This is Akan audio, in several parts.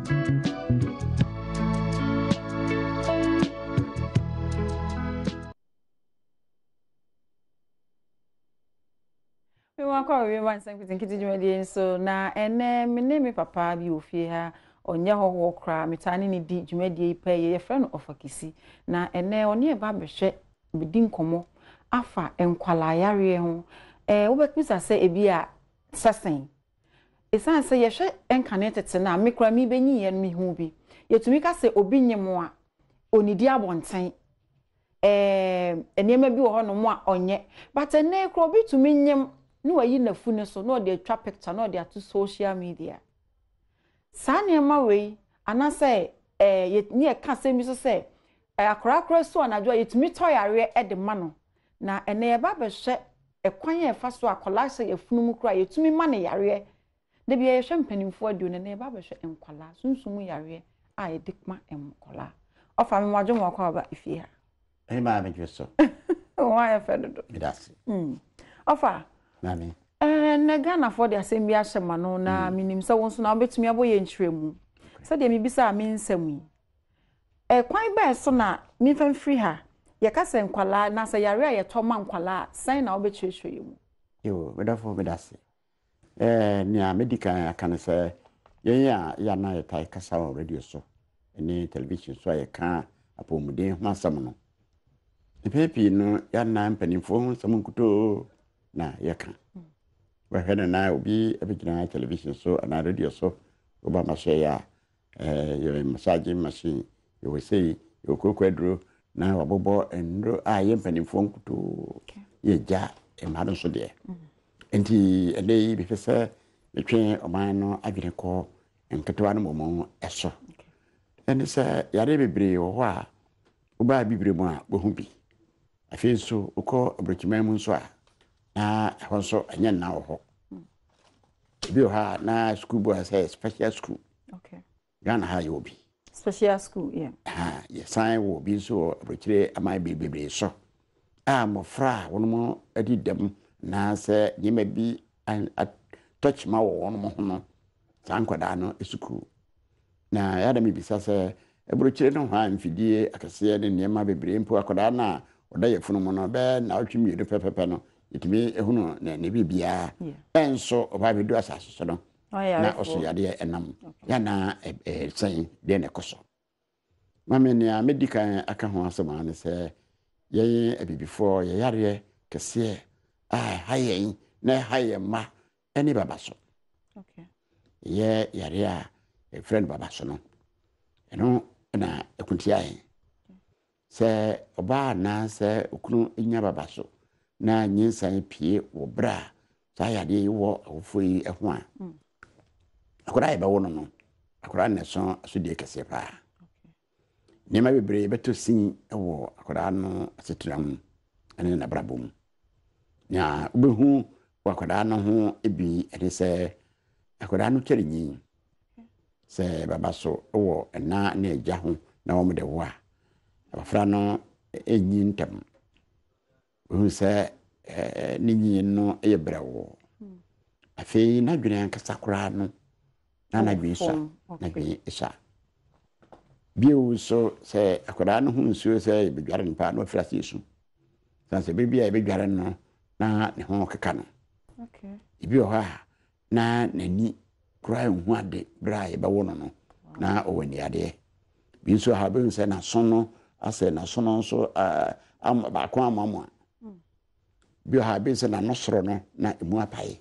We want to we want Nsem nketenkete dwumadie so na ene me ne me papa bi ofie ha onye hoho kra metane ne di dwumadie pa ye friend of akisi na ene oni e ba behwe bedi nkomo afa enkwala yare ho wo bekisa se ebi a sesen esan se ye hwe nketenkete na me kra mi benyi ye no mi hu bi yetumi ka se obi nyemo a onidi abonten enema bi wo ho no mo a onye but ene kra obi tumi nyem no wayi na fune so no dey twa picture no dey to social media sane ma we anase ni e ka semi so se akora so anadwo yetumi toyare e de ma no na ene e ba be hwe ekwan e fa so akola se yefunu mu kura yetumi ma ne yare de bia ye hwe mpanimfo adu ne e ba be hwe enkwala sunsumu yare a e dikma enkola ofa me wadwo mo akwa ba ifie ha e ma me jweso wa ya fedo midasi ofa Nani. Na Ghana for the assembly ashema no na minim se won so na obetumi aboye nkyeremu. Se de mebisa me nsam yi. Kwan ba so na mi fan free ha. Ye ka se nkwala na se yare a ye to ma nkwala san na obetwehwe yemu. Yo, medafo medase. Nia medical aka se ye ya na ye tai kasa on radio so. Ni television so ye ka apomuden ho asam no. Pepi no ya na mpanimfo ho asam nkuto na yeka wahena na obi abigina television so na radio so oba ma share ya your massage machine you will say you kokwadro na wabobo endro aye mpanimfo nkuto ye ja emado so de enti ele bi fese betwe oman no adwene ko nketewa no momo eso eni se yare bebre wo ho a oba bibre mu a bohu bi afi so ukọ abrokima mu nso a na honso anya na ho bi ha na school boy say special school okay Ghana ha yo bi special school yeah ye sign wo bi so abrochire amai bebe so mofra wono adidam na se nyema bi touch ma wo wono ho no sankwada no school na ya da mi bisa se abrochire no ha mfidie akase ne nyema bebe mpo akoda na oda ye funu mo no be na otwimi yedu pepepe no itimi ehunu na ne bibia enso oba bedu asase so no na oso yade enam ya na sen de ne koso mame ne medical aka ho asema ne se ye abibifo ye yare kese hayen na hayen ma eni baba so okay ye yare a friend baba so no eno na ekuntia yen se oba na se okunu nya baba so na nyinsan pie wo bra sa yade wo ofoi eho a akora ebe wo no akora ne so asodie kese pa nema bebre beto sin wo akora no asetram ene na brabom nya obehu akora no ho ebi ene se akora no kyerenyi se baba so wo na na eja ho na wo mede wo a abafra no enyi ntam se ninyi no ye brawo afi na dwene ankasa kora no na dwi sa na dwi isa bio so se akoda no hu nsuo se bedware npa no afra se su sanse bibia bedware no na ne ho keka no okay ibio ha na nani kora hu ade bra ye bawo no na owani ade bi so ha be se na so no ase na so no so ba kwa amamo bi ha be se na no soro no na emu apae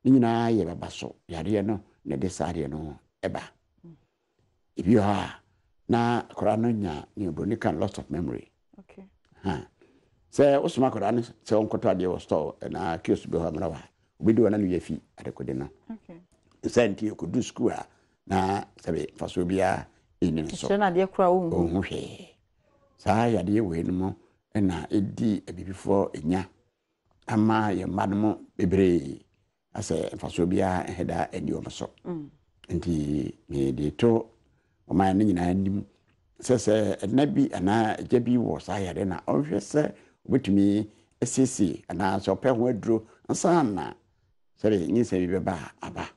nyina ye baba so yare no na de sare no eba ibi ha na kora no nya ni obroni kan lots of memory okay se osuma kora no se onkoto ade wo store na kiosk be ha mrawa obi do na no yafi adekode no okay senti ko du school na sabe faso bia eni so se na de kora wo hu hwe sa ya de we no mo na edi ebibifo enya ama ye madmo bebre ase faso bia heda edi o so nti me de to o ma ni nyina nim se nabi ana jabi wo sa ya de na ohwe se obetumi esisi ana so pe ho aduro nsa na sere nyi se bi ba aba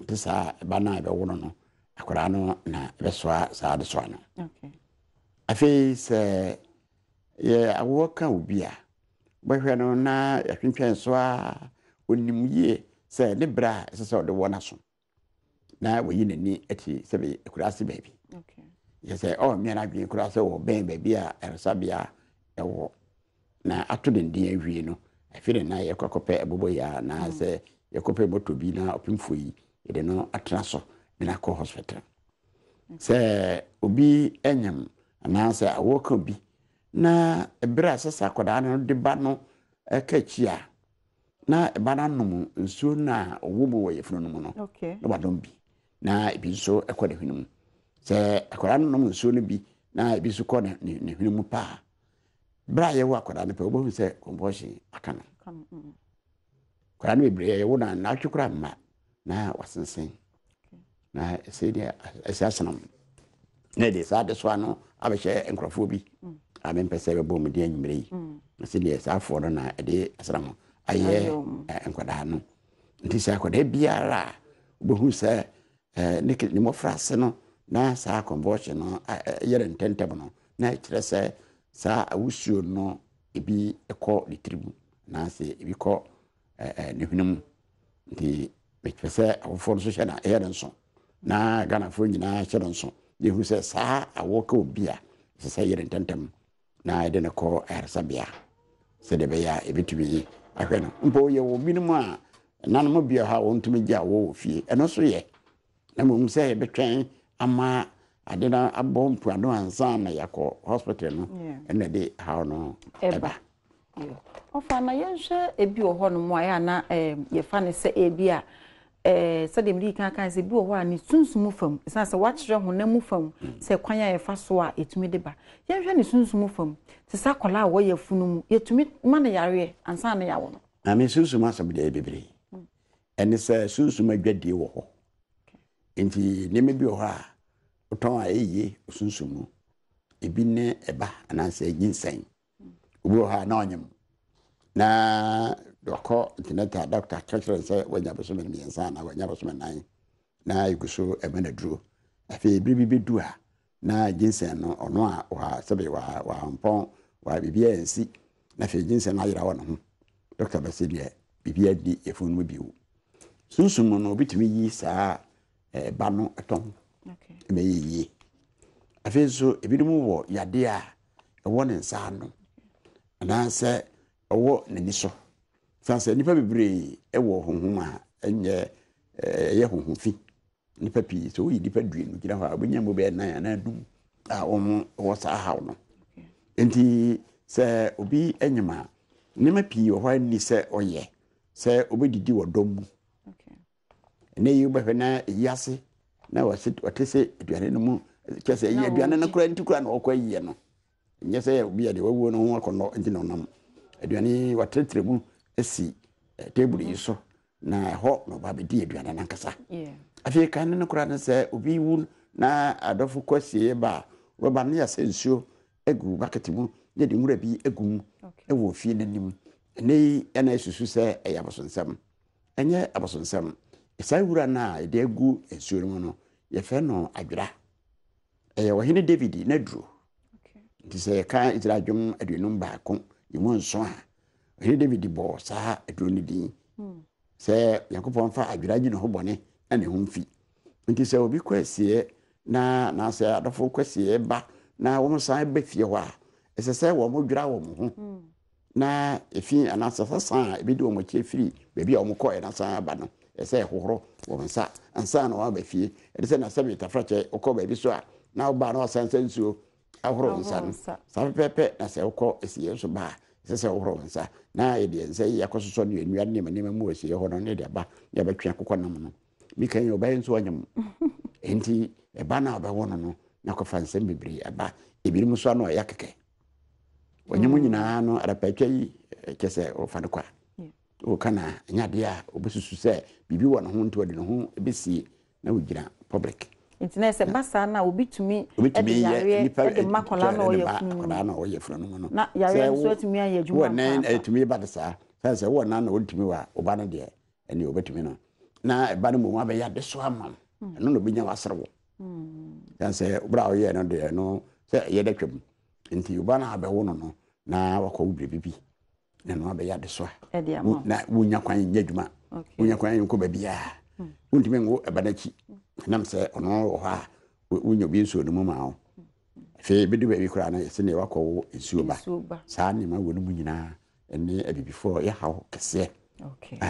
nti sa ba na be wo no akwadaa no na besoa saa de so ano okay afi se ye awo ka obi a bahwe no na yatwentwen so a onim yie se ne bra se de wona so na wayi nani ati se be akurase baabi okay ye se o me na dwen kurase wo ben baabi a eresabia ewo na ato den din awie no afire na ye kwakope ebobo ya na se ye kope moto bi na opimfo yi de no atena so na ko hospital se obi enyam na se awoka bi na ebra sesa koda no de ba no ekachi a na eba na nom nsuo na owo mu wo yefunu no mu no okay na wadom bi na ebi nso ekɔ de hwenu se akoda no nom nsuo no bi na ebi nso kɔ ne hwenu mu pa bra ye wa akoda no pe obo hu se convulsion akana akoda no bebre ye wo na atwekura mma na wasensen na se dia asasanam na de sa de so ano abehye enkrofo bi amempese be bom de anyimre yi na se dia sa afo no na de asram aye enkwada no nti se akoda biara obehu se ne mofrase no na sa convulsion no yere ntentem no na kire se sa awusuo no ebi ekọ litribu na se ebi kọ ne hwenum nti mepese awofo so hye na yere nso na Ghana fo nyina hye nso de hu se sa awoka obi a se yere ntentem na de ne kọ eresabia se de be ya ebitumi ahwe no mpo ye wo minimum a nanom bia ha wontumi gya wo fie eno so ye na mo se betwen ama adena abɔ mpuano ansa na yakɔ hospital no ena de how no eba ofa na yenhwe ebi wo no mo aya na ye fa ne se ebi a se de mri kan se bi wo a ne sunsumu fam se se wa kyerɛ ho na mu fam se kwan ya ye fa so a etumi de ba yenhwe ne sunsumu fam se sa kola a wo ye funu mu yetumi ma ne yare ansa na yawo no na me sunsumu asɛm de bebre ene se sunsumu adwadie wo hɔ enti ne me bi wo hɔ a oton a eye osunsumu ebi ne eba ananse ginsen obi wo ha na onyem na dokọ internet doctor church say wanya bosom ne yensa na wanya bosom nan na iguso emena duro afi bibi du a na ginsen no ono a wa sebe wa mpon wa bibia ensi na fi ginsen na yira wona ho doctor basidie bibia di efun mu biu sunsumu no bitimi yi saa ba no eton okay me yi afenso ebidumu wo yade a ewo ne nsa no na se ewo nani so sanse nipa bebre ewo honhom a enye ye honhomfi nipa pi so yi nipa duenu gira ha obenya mo be nan na dum a wo sa hawo no enti se obi enyima nima pi wo hwa ni se oye se obedidi wo dom okay ne yi be na yase na watese aduane no mu kese yi aduane na kura ntikura na okwa yiye no nye se obi ade wawo no ho akono nti no nam aduane watretremu esi table yi so na ho no ba be di aduane na nkasa afi kan no kura na se obi wu na adofo kwasie ba roba ne ya sensuo egu bucket mu ye de nwura bi egum ewo fie nanim ne ena isusu se eyabosonsam enye abosonsam isa wura na ide egu ensuo mu no ye fe no adwira wo hene David na duro okay nti se kan itira dwom aduonum baako yemu nso a hene David bo sa aduoni din se yakopon fa adwira gyi no ho bone na ne ho mfi nti se obi kwasie na se adofo kwasie ba na wo san ba fie ho a ese se wo mo dwira wo mo ho na efi anasa san ebi de wo mo chefiri bebi a wo mo ko na san ba no ese hohoro wo nsa ansa na wa ba fie ede se na se metafrache okọ ba bi so a na wo ba na wasansa nsuo ahoro nsa no sa pepe na se okọ esiye so ba se hohoro nsa na ede nse yakososo ne enua ne manema mu esiye ho no ne de ba ya betwe akokọ nam no mi kan yo ba nso onyam enti e ba na ba wono no na ko fanse bebre aba ebirim so na ya keke onyam nyina no arapatwa yi kese o fa de kwa o kana nyade a obesusu se bibi wo no ho nto de no ho ebesi na wogira public internet se basa na obitumi e yare e makola na oyefunu no na yare so atumi aye adwuma wo nan etumi ba de sa se wo nan na wotumi wa oba no de ene obetumi no na eba no mo abeya de so amam no no benya wasrewo dan say bra oye no de no say ye da twam nti uba na abewo no na wakọ ubre bibi na no abeya de so na wunya kwan nyadwuma wunya kwan yinko ba bia untime ngo ebadachi nam say ono wo ha wunya bi nso no mu ma o fe bidu ba bi kura na se ne wakọ nsuo ba saa ne ma wonu mu nyina ene abibifo ya hawo kese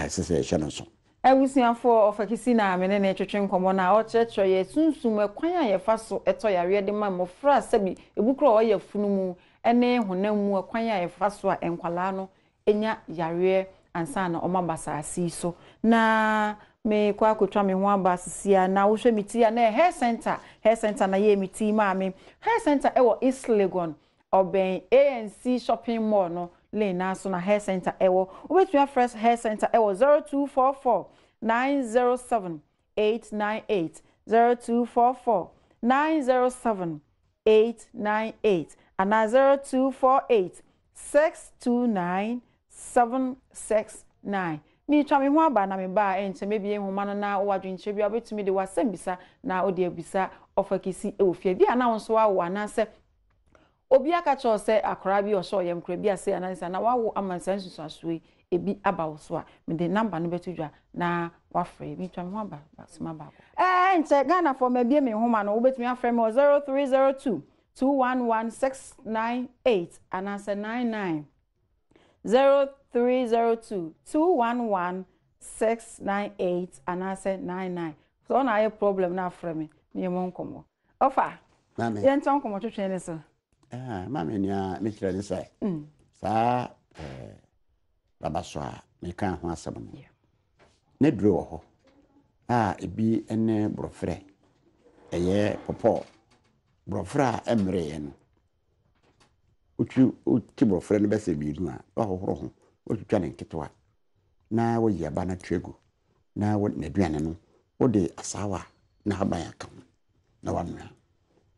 se shano so Ewusiafo ofakisi na mene na etwetwe nkomo na o kyerɛkyerɛ ye sunsum ekwan a ye fa so eto yare de ma mofra sabi ebukro o ye funu mu ene honam mu ekwan a ye fa so a enkwala no enya yare ansa na omabasa asi so na me kwa kotwa me ho abasisia na wo hwe mitia na hair center na ye miti ma me hair center ewo East Legon oben ANC shopping mall no lane na so na hair center ewo obetua fresh hair center ewo 0244 907 898 0244 907 898 and 0248 629 769 mi twa me ho aba na me ba ente me bie homa no na owadwenche bia obetumi de wasambisa na odi abisa ofakisi ofie bia na wonso awo anase obi aka cho se akora bi osho yem kra bi ase anansa na wawo amansan susu asoi ebi aba so a me de number no betudwa na wafre mi twa me ho aba basima ba nche Ghana for me bie me homa no obetumi afre me 0302 211698 anansa 99 0302 211698 anansa 99 so na ye problem na afre me me mo nkomo ofa mame ye nton komo twetwe ne so mame nia me kira ni sai sa baba so a me kan ho asem no ne duro wo ho ebi ene brofre eye popo brofra emre ye no uti brofre no bese bi nu a hohoro ho otwa ne nketewa na wo ye ba na twegu na wo na duane no wo de asawa na haban aka na wa nua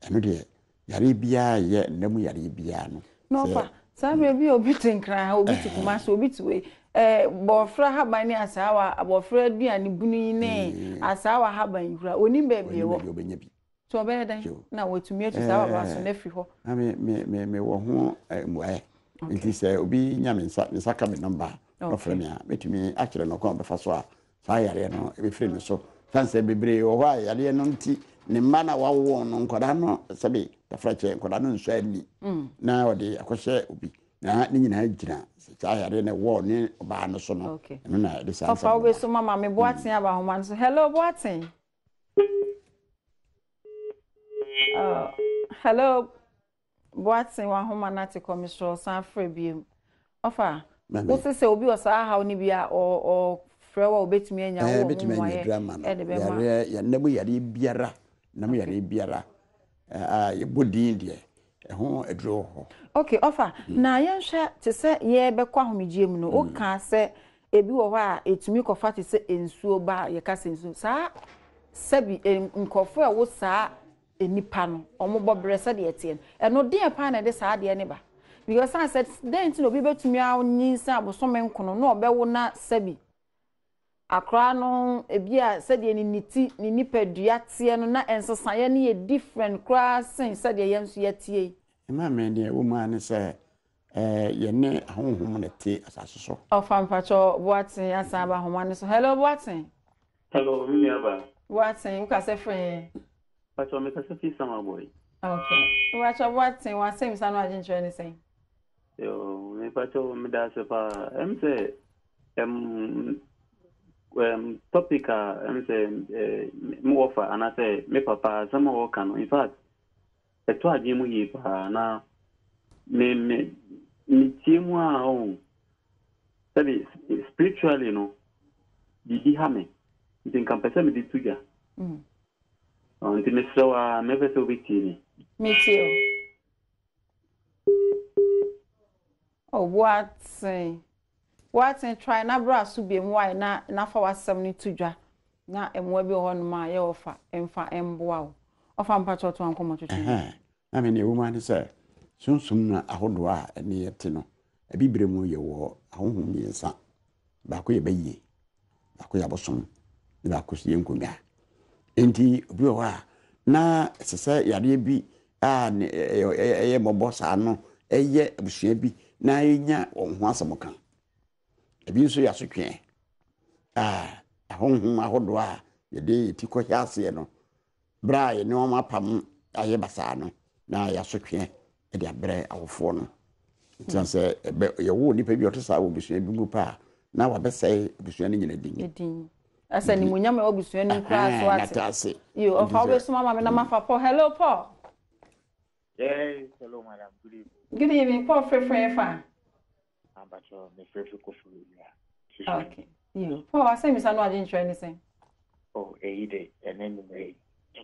eno de yare bia ye namu yare bia no fa sabe bi obi tinkra obi tikuma so obi tiwe bofra haban ni asawa abofra aduane bunu ne asawa haban hura oni bebe wo so be dan na wotumi atu sawa ba so na fi ho me wo ho muaye nti se obi nyame nsa ka me number no frame a metumi akere no ko be fa so a sa yare no e be frame me so fanse bebre wo ha yare no nti ne mma na wawo no nkoda no sabe tafrache nkoda no nso ani na ode akohye obi na ni nyina agina sa yare ne wo ne ba no so no no na de sa fa obe so mama me boaten aba homa so hello boaten hello boaten wa homa na te komisho san frebiem ofa wo se obi osa ha oni bia o frewa obetumi anya wo mo waye de be ma ya namu yare biara namu yare biara ye bodin de ho edro ho okay ofa na ye hwe te se ye be kwa homegye mu no o ka se ebi wo ha etumi kofa te se ensuo ba ye ka se ensuo sa sabi nkofo a wo sa enipa no omobo brese de etie eno de pa na de sa de ne ba because I said then no bi betumi a nyinsa abosome nkono no obewo na sabi akra no ebi a sede ni niti ni nipadua tie no na ensesaye ne ye different kra sen sede ye nso ye tie ma me de wo ma ne se ye ne honhom ne te asaso so ofampacho boaten asaba homa ne so hello boaten hello mi aba boaten uka se free pacho me ka se fi sama boy okay wacha boaten wa sem sanu ajenche ne sen yo me pacho me da se pa mse topic mse mo offer ana say me papa sama wo kan in fact eto aje mu yi pa na me tiemu a o sabi spiritually no di ha me tin kan pese me di tuja on tin so me pese obitini me too oh what try na bra so bi mu why na fa wasam ni tudwa na emwa bi ho no ma ye ofa emfa emboa o ofa mpacho to ankomo twetwe na me ne woman say sunsum na ahodo a ene yete no abibire mu ye wo ahohom yensa ba ko ye baye ba ko ya bosom ba ko sie nkomia enti obi o wa na sese yare bi a eye mobo saa no eye abusua bi na enya onho asem kan ebi nso ya sotwe ahonhom ahodo a ye de tikọ hiase no bra ye ne o mapam aye basa no na ya sotwe e de abre awofo no ntanse ye wo nipa bi otosa wo busua bi mu pa na wabesai busua ne nyina din asa ni munyam e busua ni kra so ate yo of always mama me na mafa Paul. Hello Paul. Yes, hello madam, good evening. Good evening Paul. Free fa But me free ko fu okay you Paul asa mi sanu agin try anything. Oh ide enen me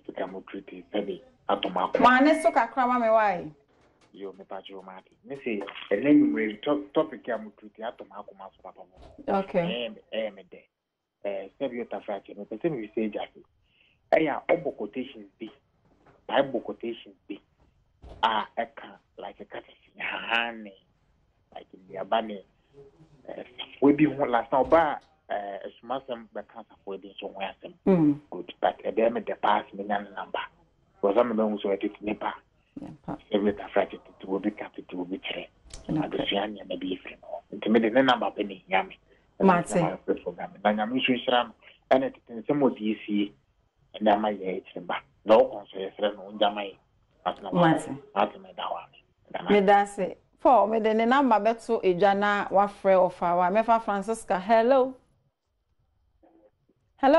to come treat baby atoma ma ne so kakra ma me why yo me pa jo ma me say enen me topic am treat atoma akoma so papa mo okay me de sebi ta frache me pese me say jasi eya obo quotations bi Bible quotations bi eka like a cat hani like in the abane we be last now ba smasem be cancer for be so wasem good but them the pass me number was am no so edit nipa every fracture to will be cut to will be tre na the fian ya be free no me the number be ni yami mate na nyam so shira and it in some of DC and am I ba no concern no njamai me da se for me de ne number beto edwana wa frɛ ofa wa mefa Francisca. Hello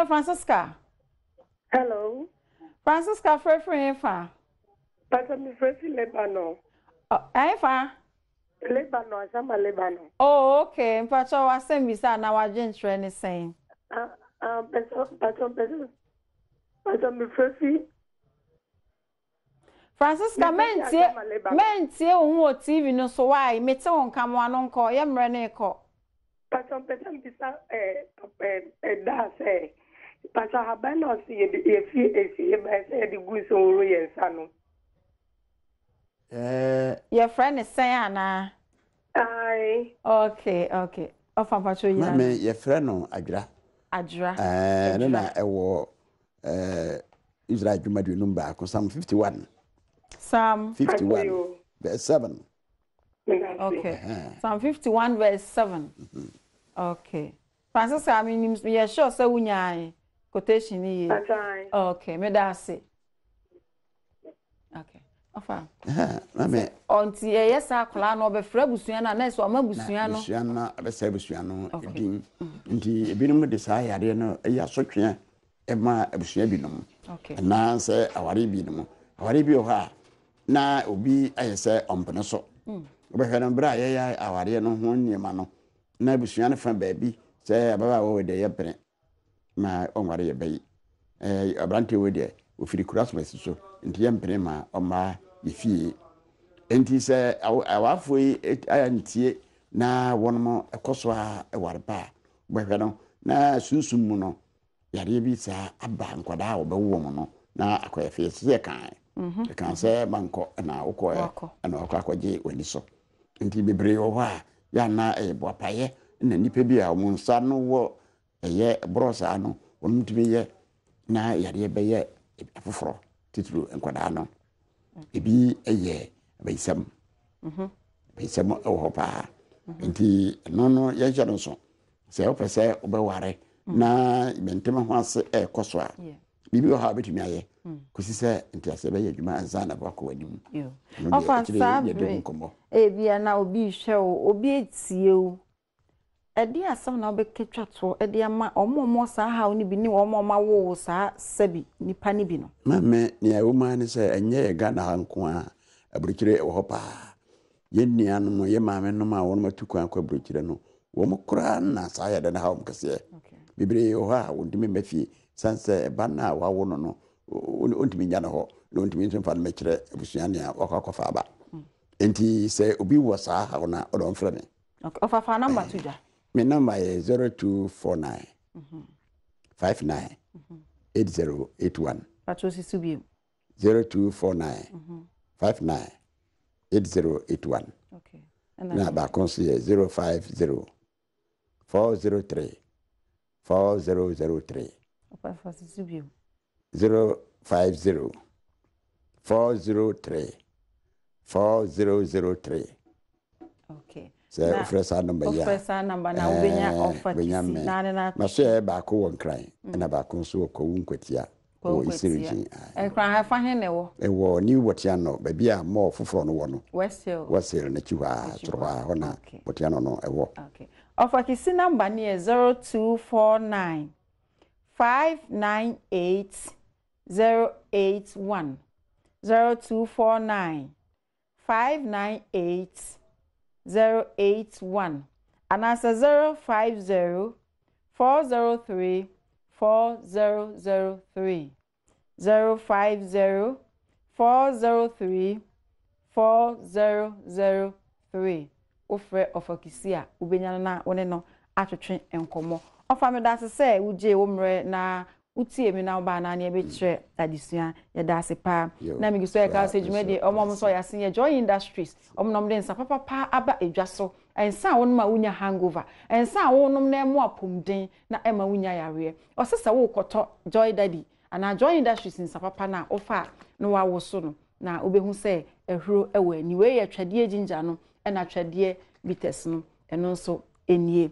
Francisca. Hello Francisca free fa but me free Lebanon. Fa Lebanon sama Lebanon. Oh okay mpacho wa sem bisa na wa gentre ne sen but me free Francisca mentie wo TV no so why mete won kamo ano nko ye mre ne ko patom bisa da say pata habana si ye ba say the good so ro ye sano your friend is saying ana okay ofa pacho yi na me your friend no adra na ewo Israel Jumadu number ko Psalm 51 Psalm 51 verse 7. Okay. Psalm 51 verse 7. Okay. Francis, I mean, yeah, sure, so we know quotation here. Okay, me da say. Okay. Ofa. Mame. Onti yes akla no be fra busua na na so ma busua no. Busua na be say busua no edin. Nti ebinum de sa yare no ya sotwe e ma busua binom. Okay. Na say aware binom. Aware bi o ha na obi ayese ompene so obehwe no bra ya aware no ho niema no na busua no fa baabi se ababa wo de ye pene ma onware ye bayi abrante we de ofiri Christmas so nti ye pene ma oma yefie enti se awafo yi ayantie na wonmo ekoso a eware pa obehwe no na sunsum mu no yare bi sa aba nkwada wo bewo mo no na akoyefie se kan kan say manko na ukọ na akwaje wani so nti bebre wo ha ya na boapaye na nipa bi a mo nsa no wo eye brosa no wonu tumi ye na yare be ye afoforo titulu enkwada no ebi eye beisam beisam o pa nti no ye jado so se opese obeware na mentema ho ase ekoso a bibi o ha betumi aye kusi se ntiase be adwuma anza na bako wanim ofa sabre bia na obi hwe o obi etie o edi asam na obeketwa to edi ama omomo sa ha oni bi ni omomo wo sa sabi nipa ni bi no mame ni awoma ni se enye ye Ghana hanko a aburukire wo pa ye nianu no ye mame no ma won matuku akwa aburukire no wo mokra na sa ya da na ha om kase bibire o ha wondime mafie sanse bana wa wo no ontimi nya no ho ontimi nso fa mekire abusua ne akwafa aba enti se obi wo sa ha na odon frɛ me okay ofa number to ja my number is 0249 59 8081 patrosi subi 0249 59 8081 okay na ba konsi 050 403 4003 patrosi subi 050 403 4003. Okay. Say offer number ya. Offer number na ubenya offer kisi na share back one cry and back on so ko unkwetia o isiriji. E kran ha fa hen ne wo. E wo ni wotia no ba bia more foforo no wo no. Wesel na chiwa troa hona wotia no e wo. Okay. Offer kisi number ni 0249 598 081 0249 598 081 and answer 050 403 4003 050 403 4003 offer kisia ubenya na wone no atwetwe enkomo offer me da se uje wo mre na utie mi na ba na na ebe kire adisua ya da se pa na mi giso ya ka se jumedi omom so ya sin ya Joy Industries omnom den sa papa aba edwaso ensa won ma wunya hangover ensa wonnom na emu apomden na ema wunya yare osesa wo koto Joy Daddy ana Joy Industries nsa papa na ofa no wa woso no na obehu se ehuro ewe ni we ya twade ginja no na twade bites no eno nso enie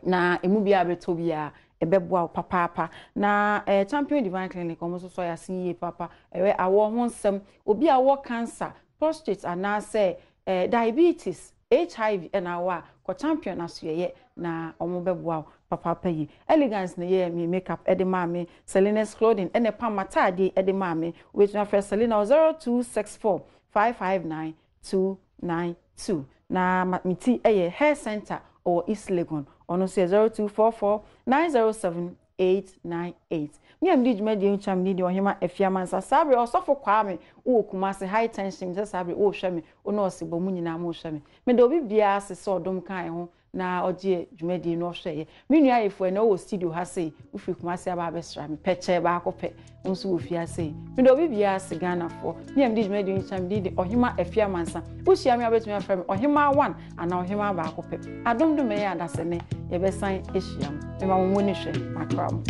na emu bia beto bia ebeboa papa na Champion Divine Clinic omo so ya sinye papa ewe awo ho nsem obi awo cancer prostate ana say diabetes HIV na awa ko champion asoye na omo beboa papa yi elegance na ye me makeup ede mame Selena's clothing ene pa matade ede mame which na first Selena 0264 559 292 na miti hair center or East Legon ono say 0244 907 898 me am did media cham need ohima efiamansa sabre osofo kwame wo kumase high tension se sabre wo hwe me ono osebo mu nyina mo hwe me de obi bia se so dom kan ho na oje dwumadi no hwe me nua ayefo na wo studio ha sei ufi kumase aba abesra me peche ba akopɛ nso wo fi ase me de obi bia se Ghana fo me am did media cham did ohima efiamansa wo hia me abetumi afra me ohima 1 ana ohima ba akopɛ adom do me ya dasene ye besan ehyiam me ma wo ni hwe akram.